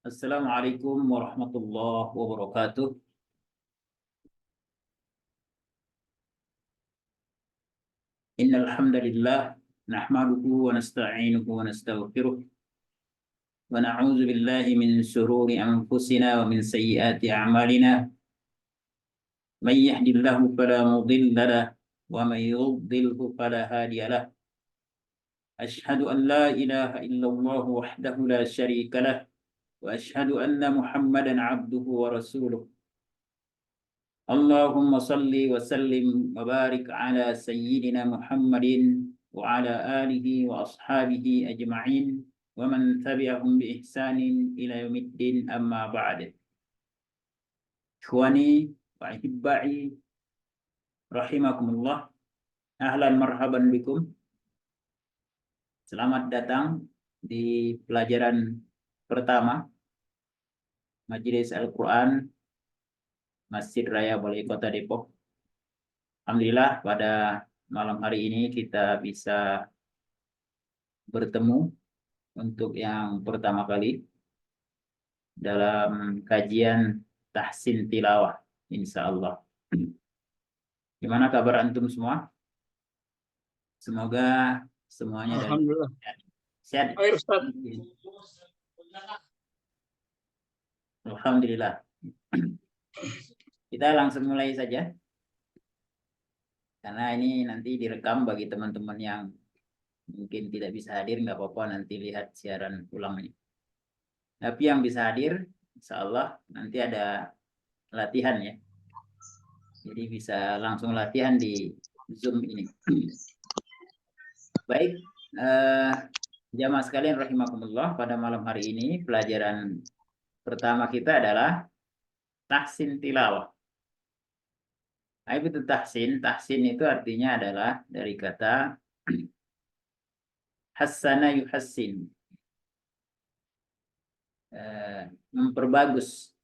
Assalamualaikum warahmatullahi wabarakatuh. Innal hamdalillah nahmaduhu wa nasta'inuhu wa nastaghfiruh wa na'udzu billahi min shururi anfusina wa min sayyiati a'malina. May yahdihillahu fala mudilla lahu wa may yudlilhu fala hadiya lahu. Ashhadu an la ilaha illallah wahdahu la syarika lahu wa ashhadu anna Muhammadan 'abduhu wa rasuluh. Allahumma salli wa sallim wa barik ala sayyidina Muhammadin wa ala alihi wa ashabihi ajma'in wa man tabi'ahum bi ihsanin ila yaumiddin amma ba'd. Ikhwani wa ahibbai rahimakumullah. Ahlan marhaban bikum. Selamat datang di pelajaran pertama Majelis Al-Quran Masjid Raya Balai Kota Depok. Alhamdulillah pada malam hari ini kita bisa bertemu untuk yang pertama kali dalam kajian tahsin tilawah, insya Allah. Gimana kabar antum semua? Semoga semuanya Alhamdulillah. sehat. Air Ustaz. Alhamdulillah. Kita langsung mulai saja. Karena ini nanti direkam bagi teman-teman yang mungkin tidak bisa hadir, nggak apa-apa, nanti lihat siaran ulangnya. Tapi yang bisa hadir, insya Allah nanti ada latihan ya. Jadi bisa langsung latihan di Zoom ini. Baik, jamaah sekalian rahimakumullah, pada malam hari ini pelajaran pertama kita adalah tahsin tilawah. Itu tahsin. Tahsin itu artinya adalah dari kata hassana yuhassin, memperbagus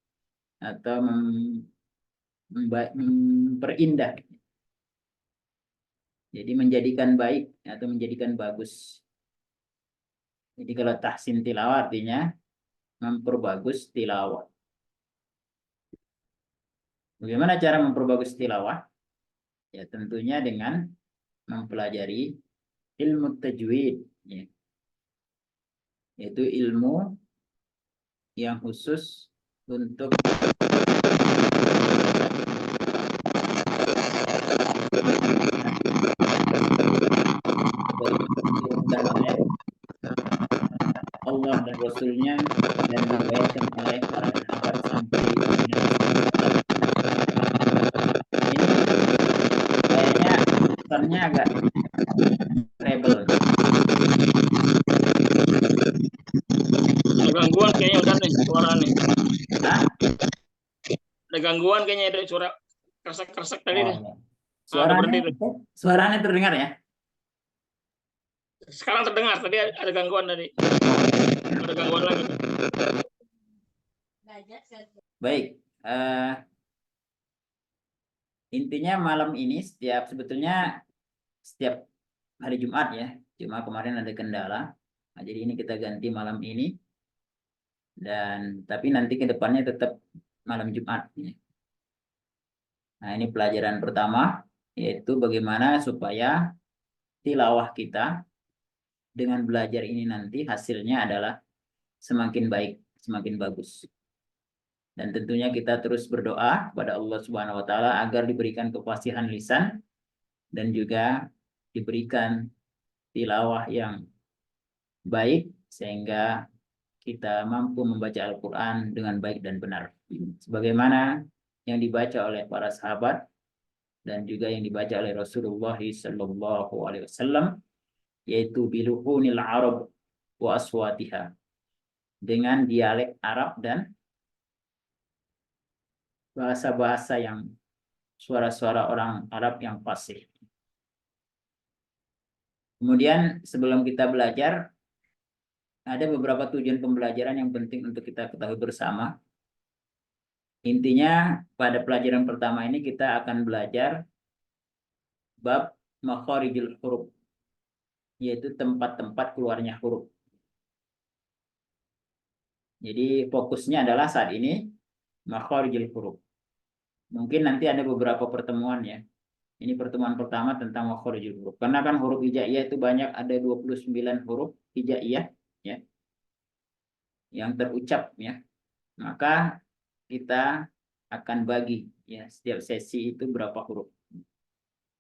atau memperindah. Jadi menjadikan baik atau menjadikan bagus. Jadi kalau tahsin tilawah artinya memperbagus tilawah. Bagaimana cara memperbagus tilawah? Ya tentunya dengan mempelajari ilmu tajwid, ya. Yaitu ilmu yang khusus untuk Allah dan Rasulnya dan diriwayatkan oleh para sahabat sampai ini kayaknya pesannya agak rebel. Ada gangguan kayaknya udah nih suara nih. Hah? Ada gangguan kayaknya, ada suara kresek-kresek tadi nih. Suaranya terdengar ya? Sekarang terdengar, tadi ada gangguan tadi. Ada gangguan lagi. Baik, intinya malam ini sebetulnya setiap hari Jumat ya, cuma kemarin ada kendala. Nah, jadi ini kita ganti malam ini, dan tapi nanti ke depannya tetap malam Jumat ya. Nah, ini pelajaran pertama, yaitu bagaimana supaya tilawah kita dengan belajar ini nanti hasilnya adalah semakin baik, semakin bagus. Dan tentunya kita terus berdoa kepada Allah Subhanahu wa taala agar diberikan kefasihan lisan dan juga diberikan tilawah yang baik sehingga kita mampu membaca Al-Qur'an dengan baik dan benar. Sebagaimana yang dibaca oleh para sahabat dan juga yang dibaca oleh Rasulullah sallallahu alaihi wasallam, yaitu biluhunil Arab wa aswatiha, dengan dialek Arab dan bahasa-bahasa yang suara-suara orang Arab yang fasih. Kemudian sebelum kita belajar, ada beberapa tujuan pembelajaran yang penting untuk kita ketahui bersama. Intinya pada pelajaran pertama ini kita akan belajar bab makharijul huruf. yaitu tempat-tempat keluarnya huruf. Jadi fokusnya adalah saat ini makharijul huruf. Mungkin nanti ada beberapa pertemuan ya. Ini pertemuan pertama tentang makharijul huruf. Karena kan huruf hijaiyah itu banyak, ada 29 huruf hijaiyah ya, yang terucap ya. Maka kita akan bagi ya setiap sesi itu berapa huruf.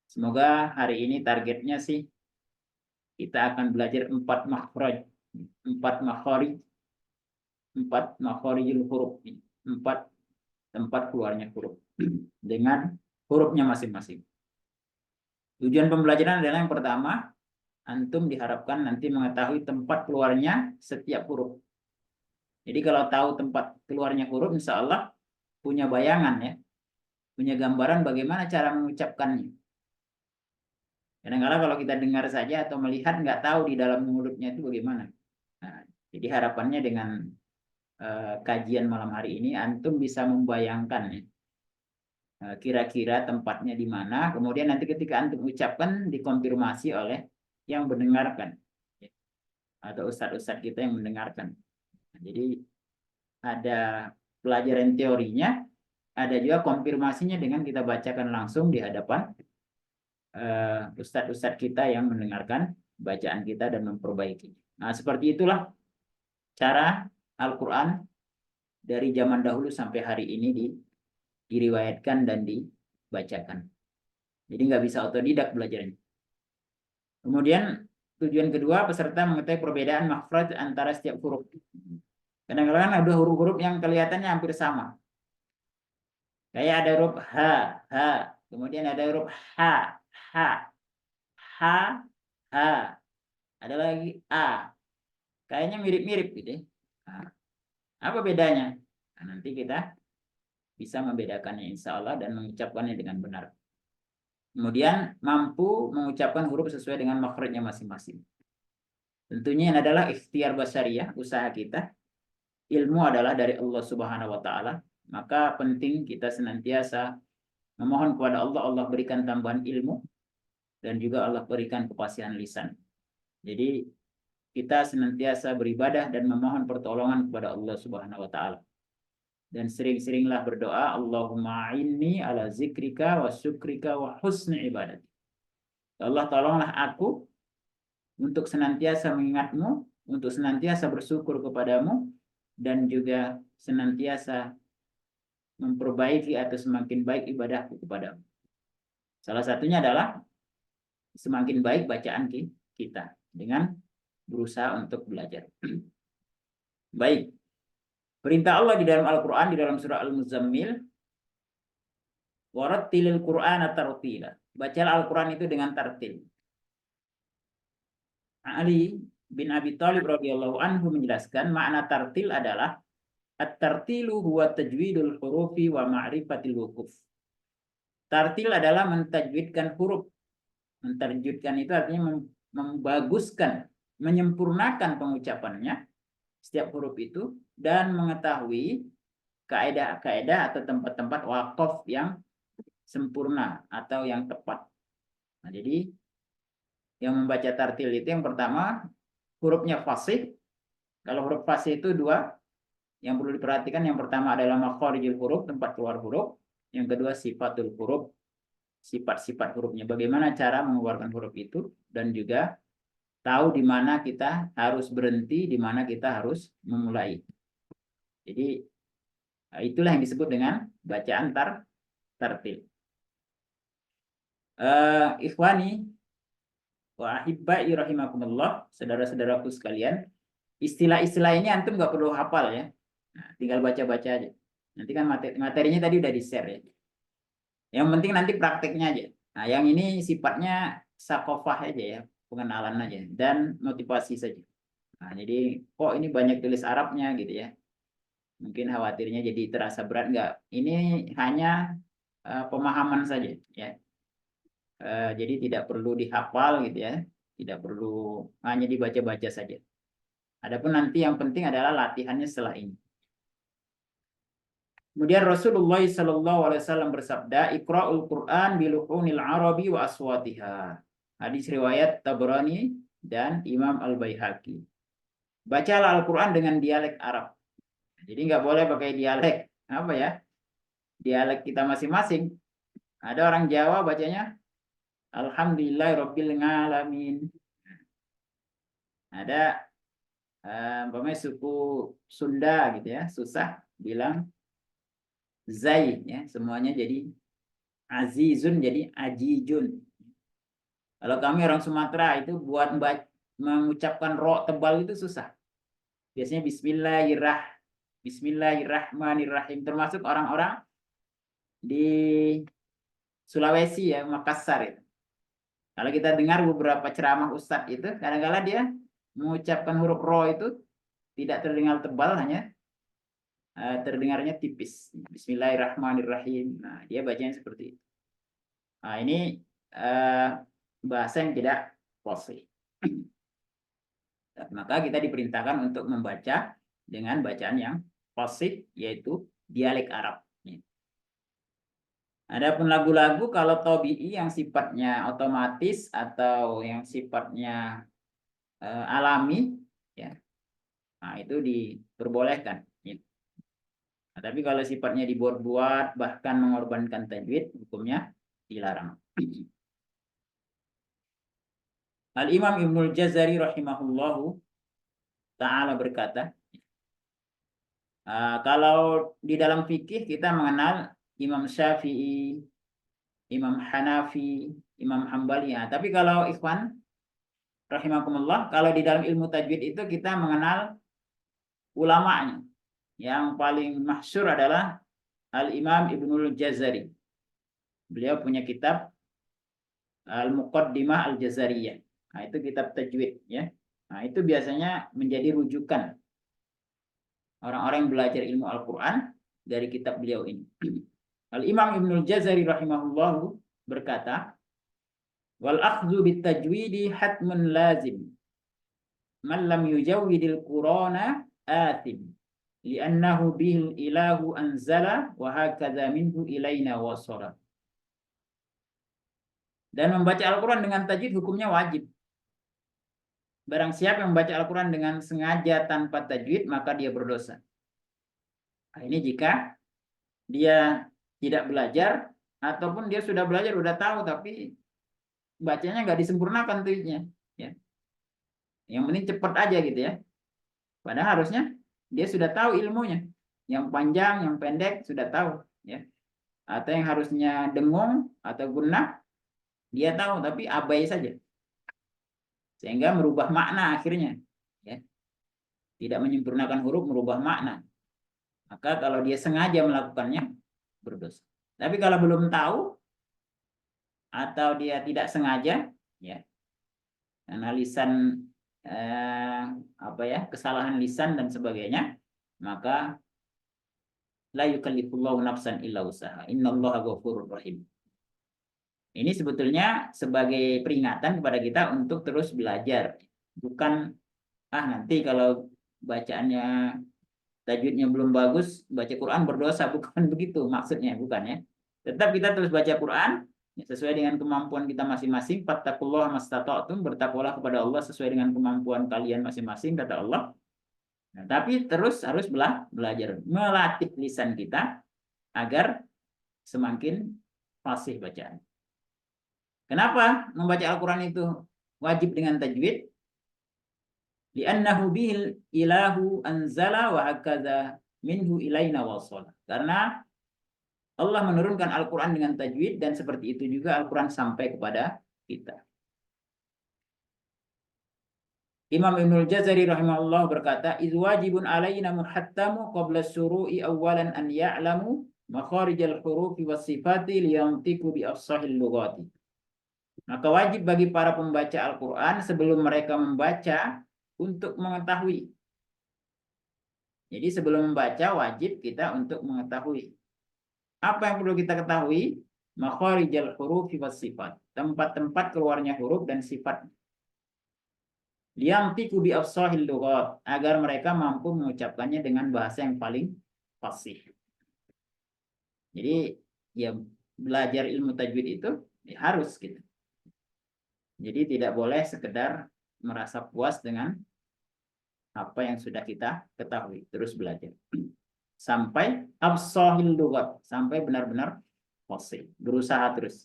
Semoga hari ini targetnya sih kita akan belajar 4 makhraj, 4 makharij, 4 makharijul huruf, 4 tempat keluarnya huruf dengan hurufnya masing-masing. Tujuan pembelajaran adalah yang pertama, antum diharapkan nanti mengetahui tempat keluarnya setiap huruf. Jadi kalau tahu tempat keluarnya huruf, insya Allah punya bayangan ya, punya gambaran bagaimana cara mengucapkannya. Kadang-kadang kalau kita dengar saja atau melihat nggak tahu di dalam mulutnya itu bagaimana. Nah, jadi harapannya dengan kajian malam hari ini antum bisa membayangkan ya, kira-kira tempatnya di mana. Kemudian nanti ketika antum ucapkan dikonfirmasi oleh yang mendengarkan ya, atau ustadz-ustadz kita yang mendengarkan. Nah, jadi ada pelajaran teorinya, ada juga konfirmasinya dengan kita bacakan langsung di hadapan ustadz-ustadz kita yang mendengarkan bacaan kita dan memperbaiki. Nah, seperti itulah cara Al-Quran dari zaman dahulu sampai hari ini diriwayatkan dan dibacakan. Jadi nggak bisa otodidak belajarnya. Kemudian tujuan kedua, peserta mengetahui perbedaan makhraj antara setiap huruf. Kadang-kadang ada huruf-huruf yang kelihatannya hampir sama. Kayak ada huruf H, H. Kemudian ada huruf H, H, H, H. Ada lagi A. Kayaknya mirip-mirip gitu ya. Nah, apa bedanya? Nah, nanti kita bisa membedakannya insya Allah dan mengucapkannya dengan benar. Kemudian mampu mengucapkan huruf sesuai dengan makhrajnya masing-masing. Tentunya ini adalah ikhtiar basyariyah, usaha kita. Ilmu adalah dari Allah Subhanahu wa taala. Maka penting kita senantiasa memohon kepada Allah, Allah berikan tambahan ilmu dan juga Allah berikan kefasihan lisan. Jadi kita senantiasa beribadah dan memohon pertolongan kepada Allah Subhanahu wa taala. Dan sering-seringlah berdoa, Allahumma inni ala zikrika wa syukrika wa husni ibadat. Allah tolonglah aku untuk senantiasa mengingatmu, untuk senantiasa bersyukur kepadamu, dan juga senantiasa memperbaiki atau semakin baik ibadahku kepadamu. Salah satunya adalah semakin baik bacaan kita dengan berusaha untuk belajar. Baik. Perintah Allah di dalam Al-Quran, di dalam surah Al-Muzammil, warattilil Qur'ana tartila. Bacalah Al-Quran itu dengan tartil. Ali bin Abi Thalib radhiyallahu anhu menjelaskan makna tartil adalah at-tartilu huwa tajwidul hurufi wa ma'rifatil wukuf. Tartil adalah mentajwidkan huruf. Mentajwidkan itu artinya membaguskan, menyempurnakan pengucapannya setiap huruf itu dan mengetahui kaidah-kaidah atau tempat-tempat waqaf yang sempurna atau yang tepat. Nah, jadi yang membaca tartil itu yang pertama hurufnya fasih. Kalau huruf fasih itu dua yang perlu diperhatikan. Yang pertama adalah makharijul huruf, tempat keluar huruf. Yang kedua sifatul huruf, sifat-sifat hurufnya. Bagaimana cara mengeluarkan huruf itu dan juga tahu di mana kita harus berhenti, di mana kita harus memulai. Jadi itulah yang disebut dengan bacaan tartil. Ikhwani wa ahibbai rahimakumullah, saudara-saudaraku sekalian, istilah-istilah ini antum nggak perlu hafal ya. Nah, tinggal baca-baca aja. Nanti kan materinya tadi udah di-share ya. Yang penting nanti prakteknya aja. Nah, yang ini sifatnya sakofah aja ya, pengenalan aja dan motivasi saja. Nah, jadi kok ini banyak tulis Arabnya gitu ya. Mungkin khawatirnya jadi terasa berat, enggak. Ini hanya pemahaman saja ya. Jadi tidak perlu dihafal gitu ya. Tidak perlu hanya dibaca-baca saja. Adapun nanti yang penting adalah latihannya setelah ini. Kemudian Rasulullah SAW bersabda, Iqra'ul Qur'an biluhunil Arabi wa aswatiha. Hadis riwayat Tabrani dan Imam Al-Baihaqi. Bacalah Al-Quran dengan dialek Arab. Jadi nggak boleh pakai dialek apa ya? Dialek kita masing-masing. Ada orang Jawa bacanya Alhamdulillahirabbil alamin. Ada umpamanya suku Sunda gitu ya, susah bilang zai ya, semuanya jadi azizun jadi ajijun. Kalau kami orang Sumatera itu buat mengucapkan ro tebal itu susah. Biasanya Bismillahirrahmanirrahim, termasuk orang-orang di Sulawesi ya, Makassar itu. Kalau kita dengar beberapa ceramah ustadz itu, kadang-kadang dia mengucapkan huruf ro itu tidak terdengar tebal, hanya terdengarnya tipis. Bismillahirrahmanirrahim. Nah, dia bacanya seperti itu. Nah, ini bahasa yang tidak fasih. Maka kita diperintahkan untuk membaca dengan bacaan yang fasih, yaitu dialek Arab. Adapun lagu-lagu kalau tabi'i yang sifatnya otomatis atau yang sifatnya alami, ya, nah itu diperbolehkan. Nah, tapi kalau sifatnya dibuat-buat bahkan mengorbankan tajwid, hukumnya dilarang. Al-Imam Ibnul Jazari rahimahullahu ta'ala berkata, kalau di dalam fikih kita mengenal Imam Syafi'i, Imam Hanafi, Imam Hambali. Ya. Tapi kalau ikhwan rahimakumullah, kalau di dalam ilmu tajwid itu kita mengenal ulamanya. Yang paling masyhur adalah Al-Imam Ibnul Jazari. Beliau punya kitab Al-Muqaddimah Al-Jazariyah. Nah, itu kitab tajwid ya. Nah, itu biasanya menjadi rujukan orang-orang yang belajar ilmu Al-Qur'an dari kitab beliau ini. Al-Imam Ibnul Jazari rahimahullahu berkata, wal akhdhu bit tajwidi hatmun lazim. Man lam yujawwidil Qur'ana athim. Li'annahu bihil ilahu anzala wa hakadha minhu ilaina wasara. Dan membaca Al-Quran dengan tajwid hukumnya wajib. Barang siapa yang membaca Al-Quran dengan sengaja tanpa tajwid, maka dia berdosa. Nah, ini jika dia tidak belajar, ataupun dia sudah belajar, sudah tahu, tapi bacanya nggak disempurnakan tajwidnya. Ya. Yang penting cepat aja gitu ya. Padahal harusnya dia sudah tahu ilmunya. Yang panjang, yang pendek, sudah tahu. Ya. Atau yang harusnya dengung atau gunnah, dia tahu, tapi abai saja. Sehingga merubah makna akhirnya. Ya. Tidak menyempurnakan huruf, merubah makna. Maka kalau dia sengaja melakukannya, berdosa. Tapi kalau belum tahu, atau dia tidak sengaja, ya, karena lisan kesalahan lisan dan sebagainya, maka la yukallifullahu nafsan illa usaha. Innallaha ghafurur rahim. Ini sebetulnya sebagai peringatan kepada kita untuk terus belajar. Bukan nanti kalau bacaannya tajwidnya belum bagus, baca Quran berdosa, bukan begitu maksudnya, bukan ya. Tetap kita terus baca Quran sesuai dengan kemampuan kita masing-masing. Fattaqullaha mastata'tum, bertakwalah kepada Allah sesuai dengan kemampuan kalian masing-masing, kata Allah. Nah, tapi terus harus belajar, melatih lisan kita agar semakin fasih bacaan. Kenapa membaca Al-Quran itu wajib dengan tajwid? Li'annahu bihil ilahu anzala wa hakadha minhu ilaina wasala. Karena Allah menurunkan Al-Quran dengan tajwid, dan seperti itu juga Al-Quran sampai kepada kita. Imam Ibnul Jazari rahimahullah berkata, "Idz wajibun alaina muhattamu qabla syuru'i awalan an ya'lamu makharijal hurufi was sifati liyantiqu bi afsahil lughati." Maka wajib bagi para pembaca Al-Quran sebelum mereka membaca untuk mengetahui. Jadi sebelum membaca wajib kita untuk mengetahui. Apa yang perlu kita ketahui? Makharijal hurufi was sifat. Tempat-tempat keluarnya huruf dan sifat. Liyantiqu bi afsahil lughat, agar mereka mampu mengucapkannya dengan bahasa yang paling fasih. Jadi ya belajar ilmu tajwid itu ya harus gitu. Jadi tidak boleh sekedar merasa puas dengan apa yang sudah kita ketahui, terus belajar sampai afshahil lughat, sampai benar-benar fasih, berusaha terus.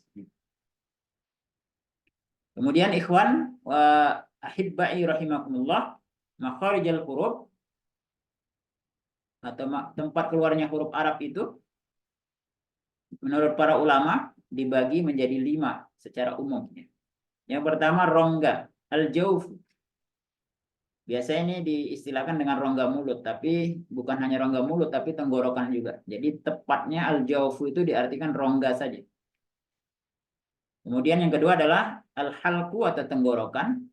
Kemudian ikhwan wa ahibbai rahimakumullah, makharijul huruf atau tempat keluarnya huruf Arab itu menurut para ulama dibagi menjadi 5 secara umum. Yang pertama rongga, al-jauf. Biasanya ini diistilahkan dengan rongga mulut, tapi bukan hanya rongga mulut, tapi tenggorokan juga. Jadi tepatnya al-jaufu itu diartikan rongga saja. Kemudian yang kedua adalah al-halku atau tenggorokan.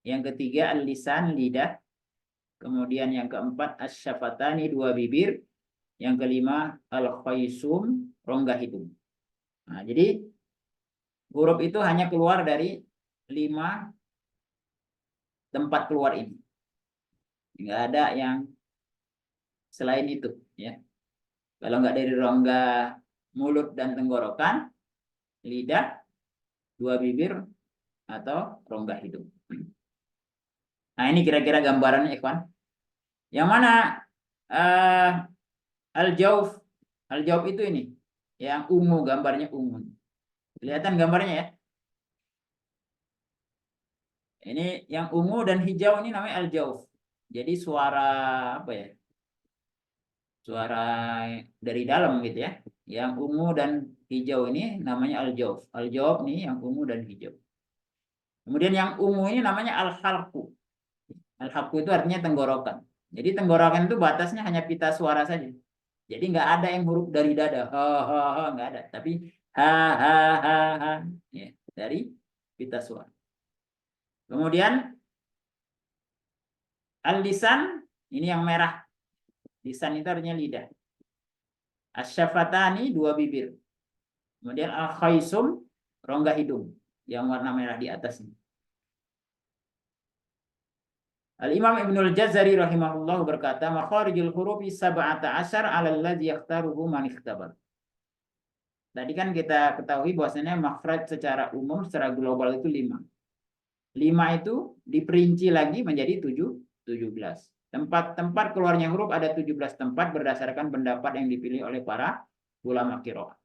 Yang ketiga al-lisan, lidah. Kemudian yang keempat asyafatani, 2 bibir. Yang kelima al-khaysum, rongga hidung. Nah, jadi huruf itu hanya keluar dari 5 tempat keluar ini. Enggak ada yang selain itu, ya. Kalau enggak dari rongga mulut dan tenggorokan, lidah, 2 bibir, atau rongga hidung. Nah, ini kira-kira gambarannya, ikhwan. Yang mana al-jauf? Al-jauf itu ini, yang ungu, gambarnya ungu. Kelihatan gambarnya ya? Ini yang ungu dan hijau ini namanya al-jauf. Jadi suara apa ya? Suara dari dalam gitu ya. Yang ungu dan hijau ini namanya al-jauf. Al-jauf nih yang ungu dan hijau. Kemudian yang ungu ini namanya al-halqu. Al-halqu itu artinya tenggorokan. Jadi tenggorokan itu batasnya hanya pita suara saja. Jadi nggak ada yang huruf dari dada. Ha, nggak ada. Tapi ha. Ya, dari pita suara. Kemudian al-lisan, ini yang merah. Lisan itu artinya lidah. Asyafatani, 2 bibir. Kemudian al-khaysum, rongga hidung. Yang warna merah di atasnya. Al-Imam Ibnul Jazari rahimahullah berkata, makharijul hurufi 17 'alal ladzi yakhtaruhu man ikhtabar. Tadi kan kita ketahui bahwasanya makhraj secara umum, secara global itu 5. 5 itu diperinci lagi menjadi 17. Tempat-tempat keluarnya huruf ada 17 tempat berdasarkan pendapat yang dipilih oleh para ulama qiraah.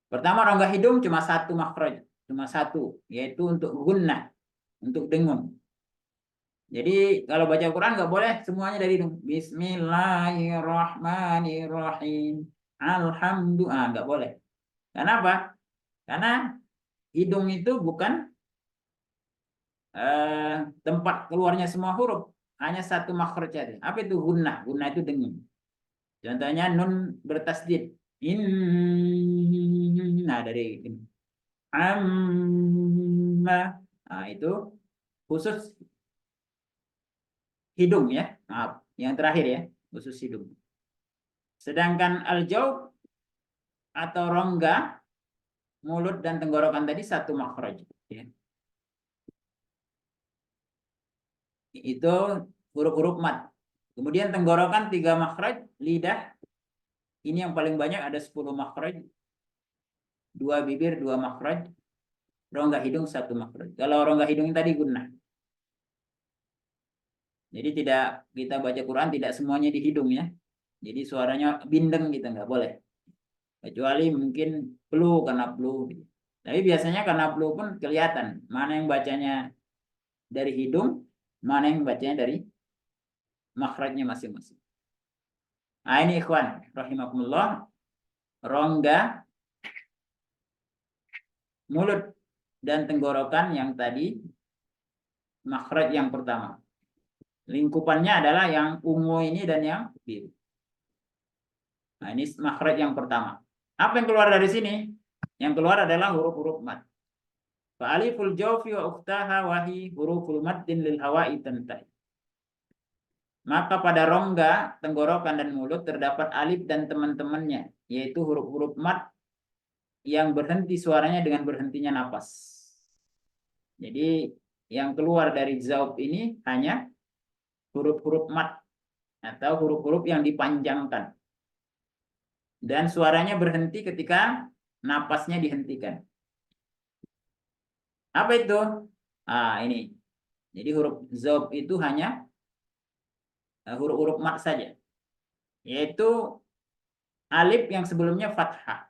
Pertama, rongga hidung cuma 1 makhraj, cuma 1, yaitu untuk gunnah, untuk dengung. Jadi kalau baca Quran nggak boleh semuanya dari hidung. Bismillahirrahmanirrahim. Alhamdulillah, nggak boleh. Kenapa? Karena hidung itu bukan tempat keluarnya semua huruf, hanya 1 makhraj saja. Apa itu gunnah? Gunnah itu dengung. Contohnya nun bertasdid. Nah, dari ini. Amma. Nah, itu khusus hidung ya. Maaf, yang terakhir ya, khusus hidung. Sedangkan al-jauf atau rongga mulut dan tenggorokan tadi 1 makhraj ya. Itu huruf-huruf mad. Kemudian tenggorokan 3 makhraj, lidah ini yang paling banyak ada 10 makhraj. 2 bibir 2 makhraj, rongga hidung 1 makhraj. Kalau rongga hidung tadi gunnah. Jadi tidak, kita baca Quran tidak semuanya di hidung ya. Jadi suaranya bindeng gitu, nggak boleh. Kecuali mungkin flu, karena flu. Tapi biasanya karena flu pun kelihatan mana yang bacanya dari hidung, mana yang bacanya dari makhrajnya masing-masing. Nah ini ikhwan, rahimakumullah, rongga mulut dan tenggorokan yang tadi makhraj yang pertama. Lingkupannya adalah yang ungu ini dan yang biru. Nah ini makhraj yang pertama. Apa yang keluar dari sini? Yang keluar adalah huruf-huruf mad. Fa aliful jawfi wa ukhtaha wa hi huruful maddin lil hawa'i tantahi. Maka pada rongga, tenggorokan dan mulut terdapat alif dan teman-temannya, yaitu huruf-huruf mad yang berhenti suaranya dengan berhentinya napas. Jadi yang keluar dari zaub ini hanya huruf-huruf mad atau huruf-huruf yang dipanjangkan. Dan suaranya berhenti ketika napasnya dihentikan. Apa itu? Ini. Jadi huruf zob itu hanya huruf-huruf mat saja. Yaitu alif yang sebelumnya fathah.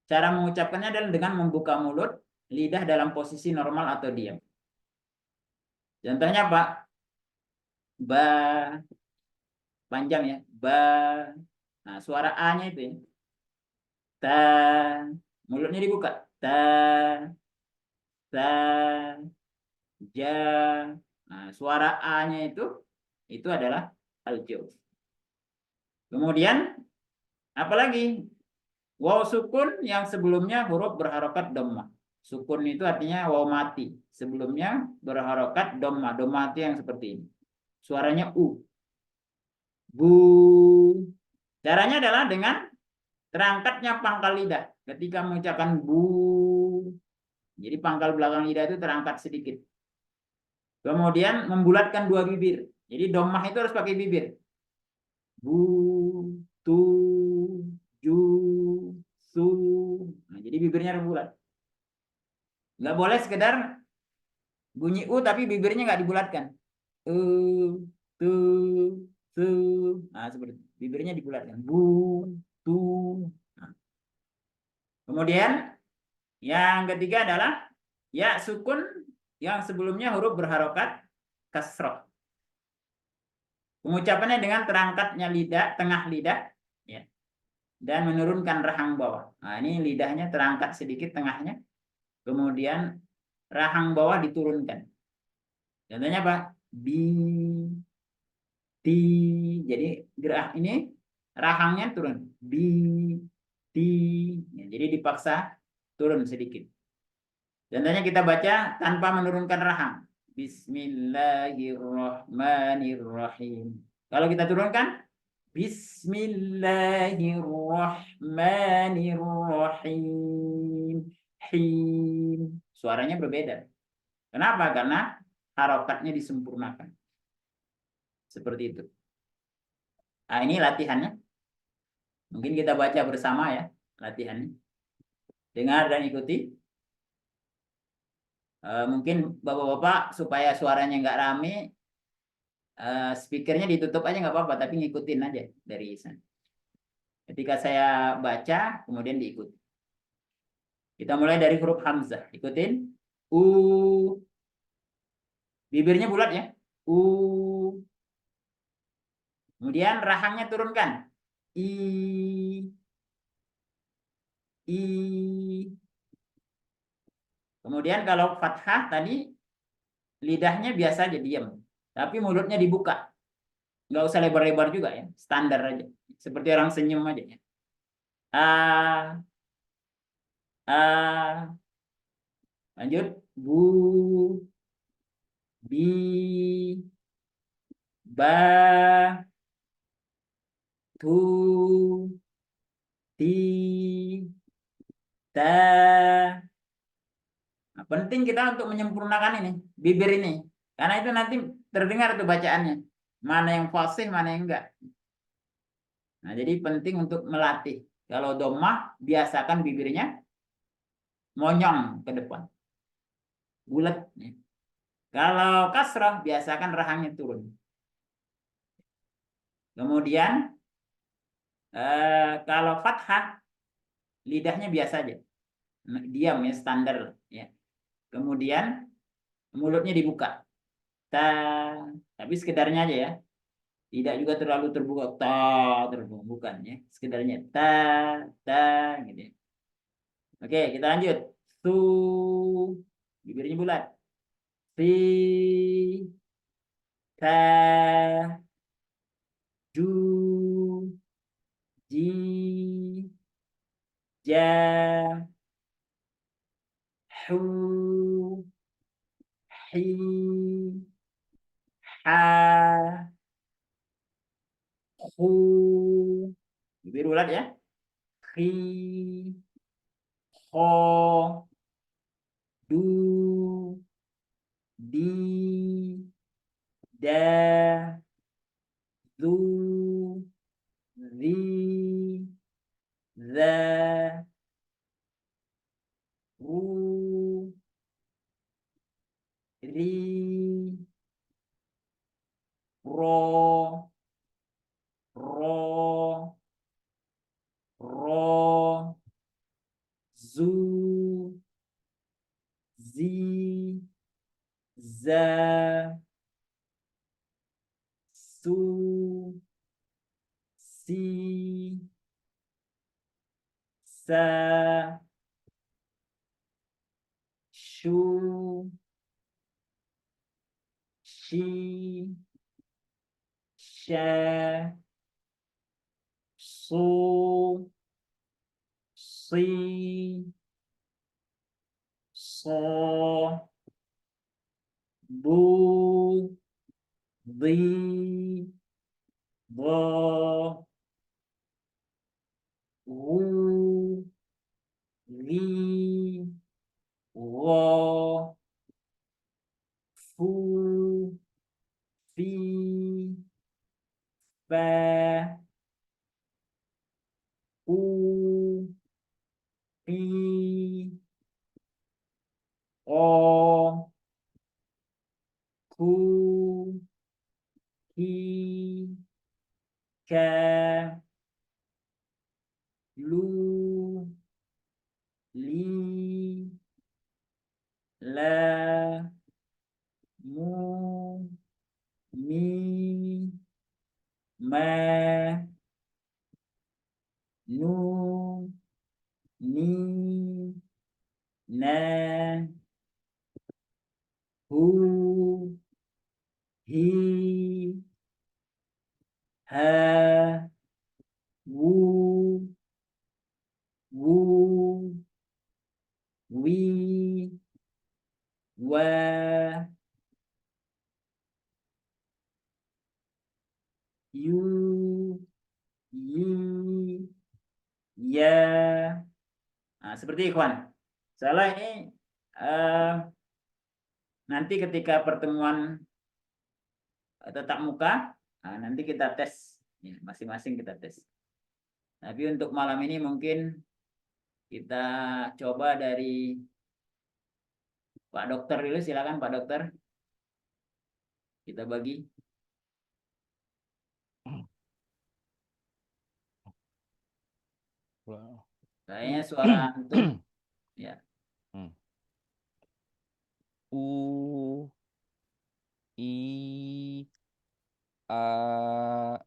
Cara mengucapkannya adalah dengan membuka mulut, lidah dalam posisi normal atau diam. Contohnya Pak, ba, panjang ya, ba. Nah, suara A-nya itu ya. Ta, mulutnya dibuka. Ta, ta, ja. Nah, suara A-nya itu adalah al-jauf. Kemudian apalagi? Waw sukun yang sebelumnya huruf berharokat dhammah. Sukun itu artinya waw mati. Sebelumnya berharokat dhammah. Dhammah itu yang seperti ini. Suaranya U. Bu. Caranya adalah dengan terangkatnya pangkal lidah. Ketika mengucapkan bu. Jadi pangkal belakang lidah itu terangkat sedikit. Kemudian membulatkan dua bibir. Jadi dhammah itu harus pakai bibir. Bu, tu, ju, su. Nah, jadi bibirnya harus bulat. Nggak boleh sekedar bunyi U tapi bibirnya nggak dibulatkan. Tu, su. Nah, seperti itu. Bibirnya dibulatkan. Bu, tu. Nah. Kemudian yang ketiga adalah ya sukun yang sebelumnya huruf berharokat kasroh. Pengucapannya dengan terangkatnya lidah, tengah lidah, ya, dan menurunkan rahang bawah. Nah, ini lidahnya terangkat sedikit tengahnya, kemudian rahang bawah diturunkan. Contohnya apa? Bi, ti. Jadi gerak ini rahangnya turun. Bi, ti. Ya, jadi dipaksa turun sedikit. Contohnya kita baca tanpa menurunkan rahang. Bismillahirrahmanirrahim. Kalau kita turunkan, Bismillahirrahmanirrahim. Him. Suaranya berbeda. Kenapa? Karena harokatnya disempurnakan. Seperti itu. Nah, ini latihannya. Mungkin kita baca bersama ya latihannya. Dengar dan ikuti. Mungkin bapak-bapak supaya suaranya nggak rame, speakernya ditutup aja nggak apa-apa, tapi ngikutin aja dari sana. Ketika saya baca, kemudian diikuti. Kita mulai dari huruf hamzah. Ikutin. U. Bibirnya bulat ya. U. Kemudian rahangnya turunkan. I. I. Kemudian kalau fathah tadi lidahnya biasa aja diam. Tapi mulutnya dibuka. Nggak usah lebar-lebar juga ya. Standar aja. Seperti orang senyum aja ya. A. A. Lanjut. Bu. Bi. Ba. Tu. Ti. Ta. Nah, penting kita untuk menyempurnakan ini, bibir ini. Karena itu nanti terdengar tuh bacaannya. Mana yang fasih, mana yang enggak. Nah, jadi penting untuk melatih. Kalau dhammah, biasakan bibirnya monyong ke depan. Bulat. Kalau kasrah, biasakan rahangnya turun. Kemudian, kalau fathah, lidahnya biasa aja. Diam ya, standar. Ya. Kemudian, mulutnya dibuka. Ta, tapi sekedarnya aja ya. Tidak juga terlalu terbuka. Ta, terbuka. Bukan ya. Sekedarnya. Ta, gitu ya. Oke, kita lanjut. Su, bibirnya bulat. Si, ta, ju, ji, ja, hu, hi, ha, hu. Bibir bulat ya. Hi, ho, du, di, da, zu, zi, za, ru, ri, ro, ro, ro, zu, zi, za, su, si, sa, shu, shi, sha, su, si, so, bu, di, bo, wu, li, wo, fu, fi, fa, u, pi, o, ku, ki, ka, lu, li, la, mu, mi, ma, nu, ni, na, hu, hi, ha, wu, wu, wi, wa, yu, yi, ya. Nah, seperti itu, kawan. Salah ini nanti ketika pertemuan tatap muka, nah, nanti kita tes, masing-masing kita tes. Tapi untuk malam ini mungkin kita coba dari Pak Dokter dulu, silakan Pak Dokter. Kita bagi. Kayaknya suara antum. Ya. U, I, A,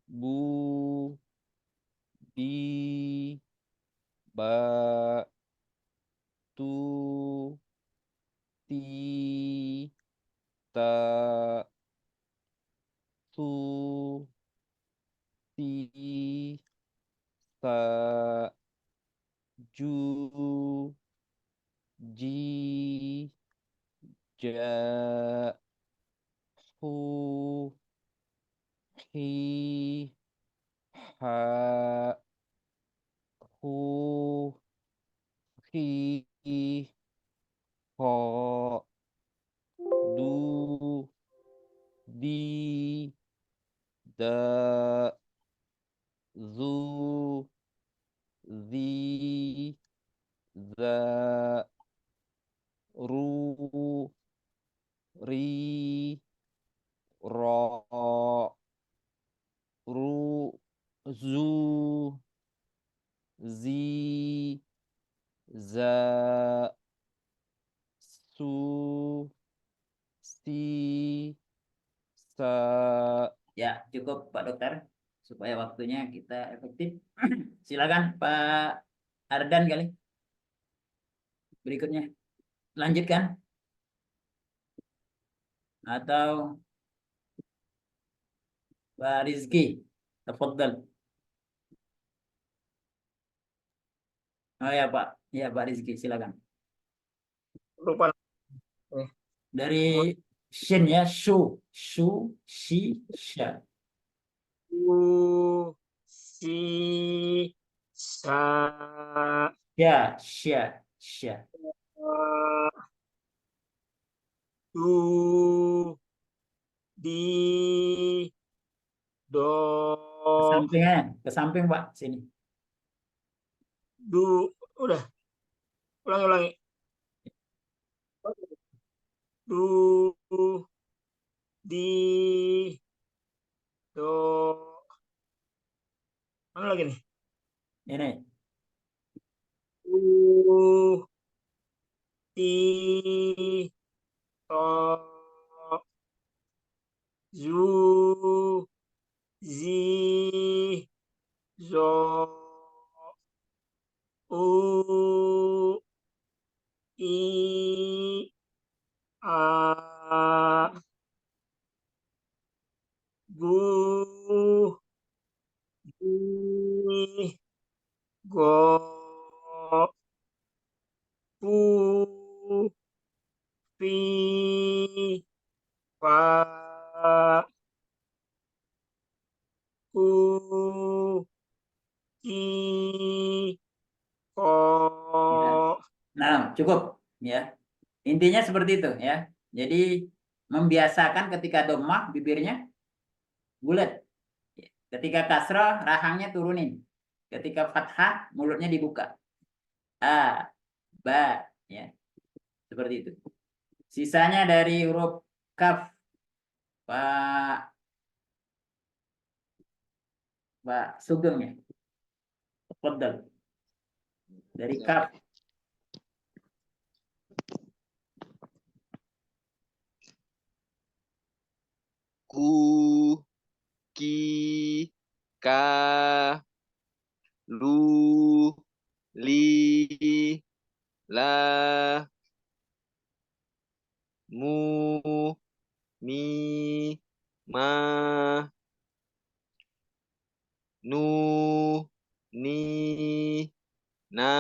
Bu, Bi, Ba, Tu, Ti, Ta, Su, Si, Sa, Ju, Ji, Ja, Hu, Hi, Ha, Hu, Hi, Ho, Du, Di, Da, Zu, Zi, Za, Ru, Ri, Ro, Ru, Zu, Zi, Za, Su, Si, Sa. Ya, cukup Pak Dokter. Supaya waktunya kita efektif. Silakan Pak Ardan kali. Berikutnya. Lanjutkan. Atau Pak Rizky. Tafadhal. Oh ya Pak. Ya Pak Rizky, silakan. Lupa. Dari Shin ya, shu, shu, shi, sha. U, si, sa, Ya, sha, sha. du, di, do, Ke samping ya, ke samping Pak, sini. du, udah, ulangi. du, di, do. Mana lagi nih? Ini. Ti, to, zu, zi, zo, u, i, a, gu, gi, go, pu, pi, pa, ku, ki, ko. Nah, cukup ya. Intinya seperti itu ya. Jadi membiasakan ketika dhammah bibirnya bulat. Ketika kasrah rahangnya turunin. Ketika fathah mulutnya dibuka. A, ba, ya. Seperti itu. Sisanya dari huruf kaf, Pak Sugeng ya. Tafadhal. Dari kaf. Ku, ki, ka, lu, li, la, mu, mi, ma, nu, ni, na,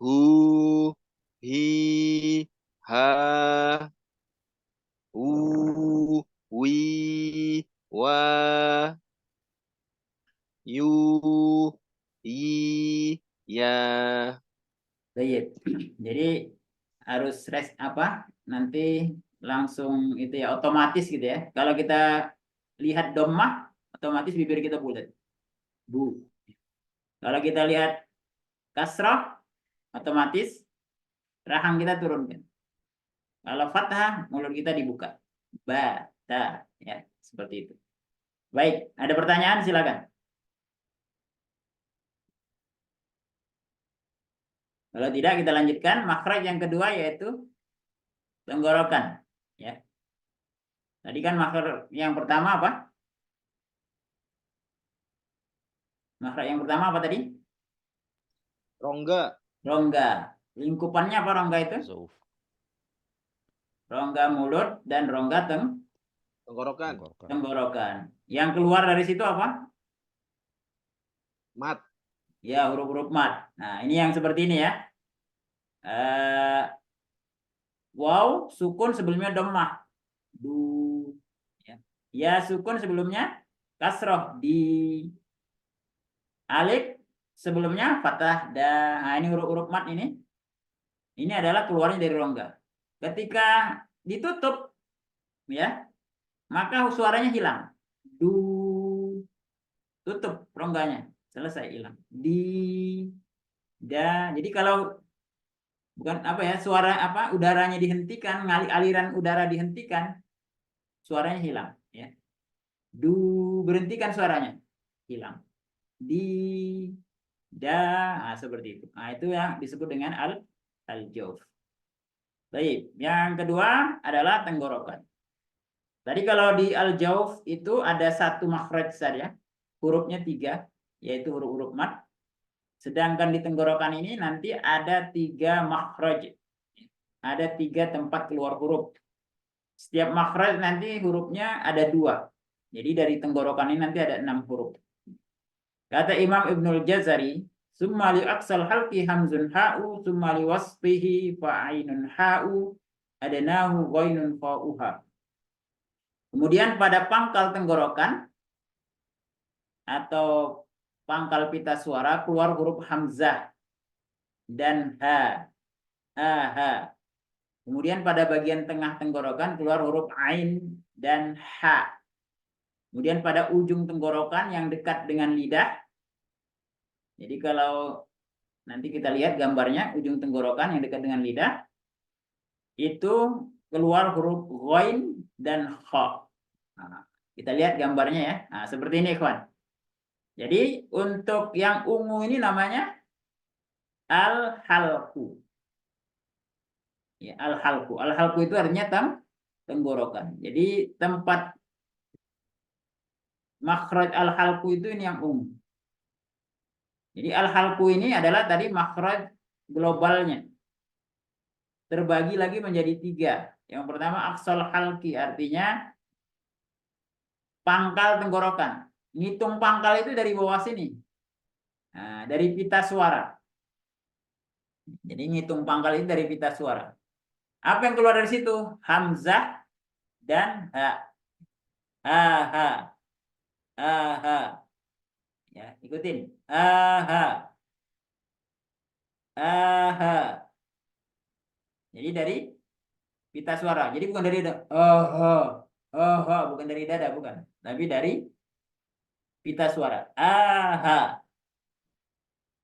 hu, hi, ha, u, wi, wa, yu, yi, ya. Baik. Jadi harus nanti langsung itu ya otomatis gitu ya. Kalau kita lihat dhammah otomatis bibir kita bulat. Bu. Kalau kita lihat kasrah otomatis rahang kita turunkan. Kalau fathah mulut kita dibuka. Ba, ta ya, seperti itu. Baik, ada pertanyaan silakan. Kalau tidak kita lanjutkan makhraj yang kedua yaitu tenggorokan ya. Tadi kan makhraj yang pertama apa? Makhraj yang pertama apa tadi? Rongga. Rongga. Lingkupannya apa rongga itu? Zauf. Rongga mulut dan rongga Tenggorokan. tenggorokan. Yang keluar dari situ apa? Mat. Ya, huruf-huruf mat. Nah, ini yang seperti ini ya. Waw, sukun sebelumnya dhammah. Du. Ya. Ya, sukun sebelumnya kasroh. Di. Alif sebelumnya fathah. Nah, ini huruf-huruf mat ini. Ini adalah keluarnya dari rongga. Ketika ditutup, ya, maka suaranya hilang. Du. Tutup rongganya. Selesai hilang. Di. Da. Jadi kalau bukan apa ya, suara apa udaranya dihentikan, aliran udara dihentikan, suaranya hilang ya. Du, berhentikan suaranya, hilang. Di, da, nah, seperti itu. Nah, itu yang disebut dengan al-jauf. Baik, yang kedua adalah tenggorokan. Tadi kalau di al-jauf itu ada satu makhraj saja, hurufnya 3, yaitu huruf-huruf mat. Sedangkan di tenggorokan ini nanti ada 3 makhraj. Ada 3 tempat keluar huruf. Setiap makhraj nanti hurufnya ada 2. Jadi dari tenggorokan ini nanti ada 6 huruf. Kata Imam Ibnul Jazari, summa li aqsal halqi hamzun ha'u, summa li wasfihi fa'ainun ha'u, adanahu ghainun fa'uha. Kemudian pada pangkal tenggorokan atau pangkal pita suara keluar huruf hamzah dan ha. Ha. Kemudian pada bagian tengah tenggorokan keluar huruf ain dan ha. Kemudian pada ujung tenggorokan yang dekat dengan lidah. Jadi kalau nanti kita lihat gambarnya ujung tenggorokan yang dekat dengan lidah. itu keluar huruf ghain dan kha. Nah, kita lihat gambarnya ya. Nah, seperti ini, ikhwan. Jadi untuk yang ungu ini namanya al-halqu. Ya, al-halqu. Al-halqu itu artinya tenggorokan. Jadi tempat makhraj al-halqu itu ini yang ungu. Jadi al-halqu ini adalah tadi makhraj globalnya. Terbagi lagi menjadi 3. Yang pertama aqsal halqi, artinya pangkal tenggorokan. Ngitung pangkal itu dari bawah sini. Nah, dari pita suara. Jadi ngitung pangkal itu dari pita suara. Apa yang keluar dari situ? Hamzah dan ha. Ha, ha. Ha, ha. Ya, ikutin. Ha, ha. Ha, ha. Jadi dari pita suara. Jadi bukan dari dada. Oh, oh. Oh, oh. Bukan dari dada, bukan. Tapi dari pita suara. Aha.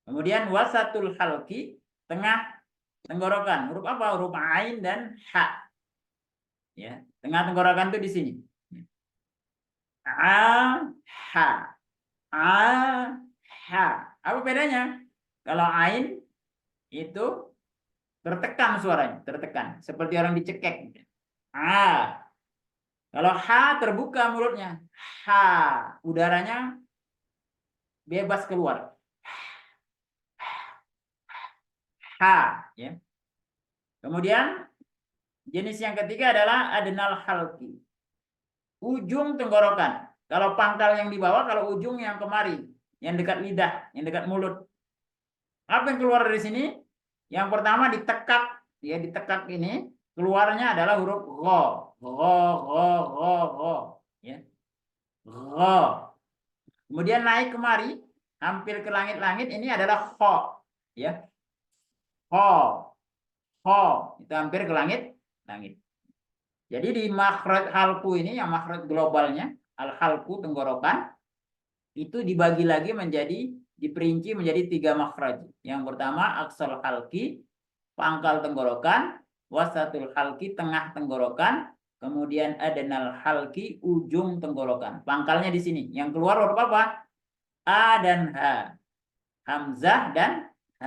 Kemudian wasatul halki, tengah tenggorokan. Huruf apa? Huruf ain dan ha. Ya, tengah tenggorokan itu di sini. A, ha. A, ha. Apa bedanya? Kalau ain itu tertekan suaranya, tertekan. Seperti orang dicekek. A. Kalau ha terbuka mulutnya. Ha. Udaranya bebas keluar. Ha. Ya. Kemudian jenis yang ketiga adalah adnal halki. Ujung tenggorokan. Kalau pangkal yang di bawah, kalau ujung yang kemari, yang dekat lidah, yang dekat mulut. Apa yang keluar dari sini? Yang pertama ditekak, ya ditekak ini keluarnya adalah huruf gho, gho, gho, gho, gho, ya, gho. Kemudian naik kemari, hampir ke langit-langit, ini adalah kho, ya, kho, kho, itu hampir ke langit. Jadi di makhraj halku ini, yang makhraj globalnya, al-halku tenggorokan, itu dibagi lagi menjadi, diperinci menjadi 3 makhraj. Yang pertama aqsal halki, pangkal tenggorokan, wasatul halki, tengah tenggorokan, kemudian adnal halki, ujung tenggorokan. Pangkalnya di sini. Yang keluar huruf apa? A dan H. Hamzah dan H.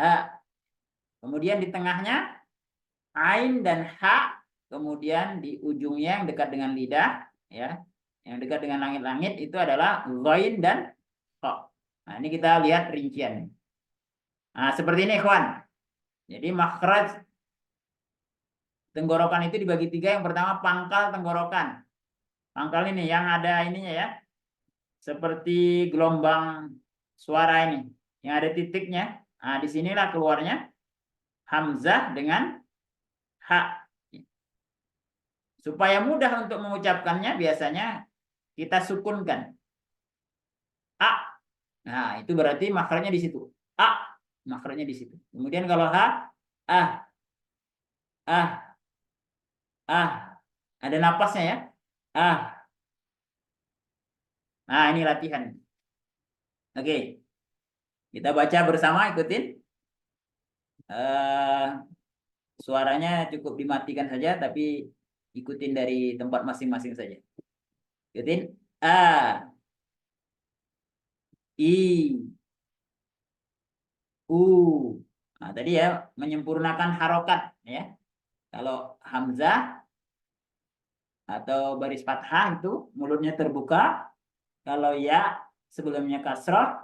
Kemudian di tengahnya ain dan H. Kemudian di ujungnya yang dekat dengan lidah, ya, yang dekat dengan langit-langit itu adalah ghain dan kha. Nah, ini kita lihat rincian. Nah, seperti ini, ikhwan. Jadi makhraj tenggorokan itu dibagi 3. Yang pertama pangkal tenggorokan. Pangkal ini yang ada ininya ya. Seperti gelombang suara ini. Yang ada titiknya. Nah, disinilah keluarnya hamzah dengan ha. Supaya mudah untuk mengucapkannya, biasanya kita sukunkan. A. Nah, itu berarti makhrajnya di situ. A. Makhrajnya di situ. Kemudian kalau ha, ah, ah, ah. Ada napasnya ya. Ah. Nah, ini latihan. Oke. Kita baca bersama, ikutin. Suaranya cukup dimatikan saja, tapi ikutin dari tempat masing-masing saja. Ikutin. A, I, U. Nah, tadi ya, menyempurnakan harokat. Ya. Kalau hamzah atau baris fathah itu mulutnya terbuka. Kalau ya sebelumnya kasroh